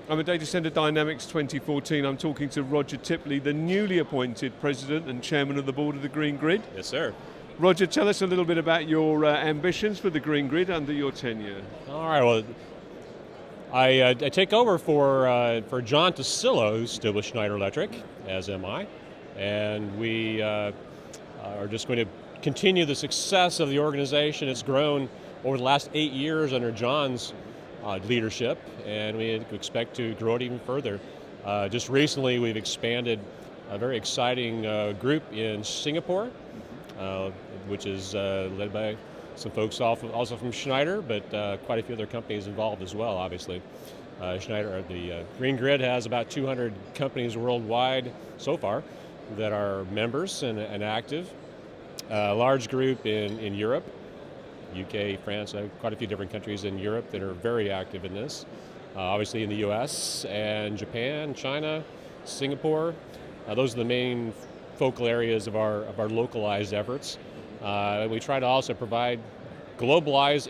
I'm at Data Center Dynamics 2014. I'm talking to Roger Tipley, the newly appointed President and Chairman of the Board of the Green Grid. Yes, sir. Roger, tell us a little bit about your ambitions for the Green Grid under your tenure. All right, well, I take over for John Tasillo, who's still with Schneider Electric, as am I, and we are just going to continue the success of the organization. It's grown over the last 8 years under John's leadership, and we expect to grow it even further. Just recently, we've expanded a very exciting group in Singapore, which is led by some folks also from Schneider, but quite a few other companies involved as well, obviously. The Green Grid has about 200 companies worldwide so far that are members and active. A large group in Europe, UK, France, quite a few different countries in Europe that are very active in this. Obviously in the US and Japan, China, Singapore. Those are the main focal areas of our localized efforts. We try to also provide globalized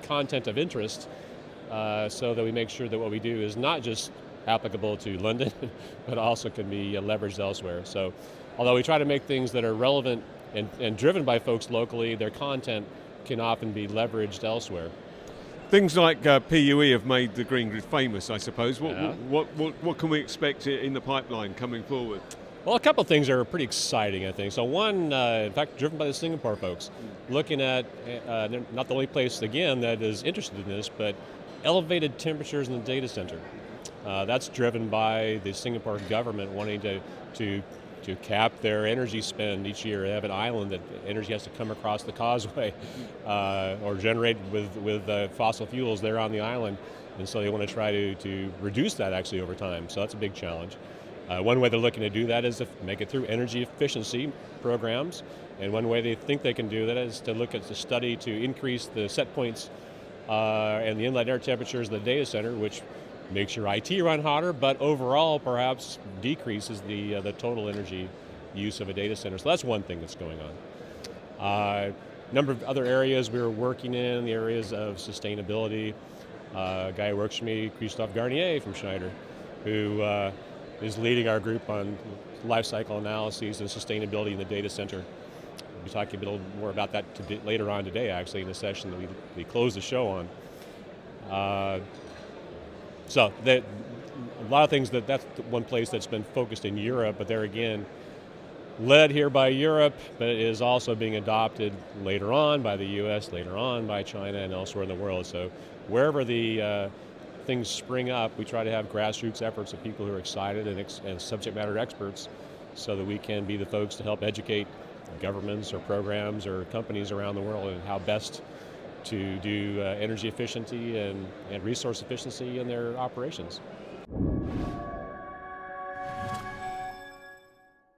content of interest so that we make sure that what we do is not just applicable to London, but also can be leveraged elsewhere. So although we try to make things that are relevant and driven by folks locally, their content can often be leveraged elsewhere. Things like PUE have made the Green Grid famous, I suppose. What can we expect in the pipeline coming forward? Well, a couple of things are pretty exciting, I think. So one, in fact, driven by the Singapore folks, looking at, not the only place, again, that is interested in this, but elevated temperatures in the data center. That's driven by the Singapore government wanting to cap their energy spend each year. They have an island that energy has to come across the causeway or generate with fossil fuels there on the island. And so they want to try to reduce that actually over time. So that's a big challenge. One way they're looking to do that is to make it through energy efficiency programs. And one way they think they can do that is to look at the study to increase the set points and the inlet air temperatures in the data center, which makes your IT run hotter, but overall perhaps decreases the total energy use of a data center. So that's one thing that's going on. A number of other areas we're working in, the areas of sustainability. A guy who works for me, Christophe Garnier from Schneider, who is leading our group on life cycle analyses and sustainability in the data center. We'll be talking a little more about that later on today, actually, in the session that we close the show on. So a lot of things that's one place that's been focused in Europe, but there again, led here by Europe, but it is also being adopted later on by the US, later on by China and elsewhere in the world. So wherever the things spring up, we try to have grassroots efforts of people who are excited and subject matter experts so that we can be the folks to help educate governments or programs or companies around the world and how best to do energy efficiency and resource efficiency in their operations.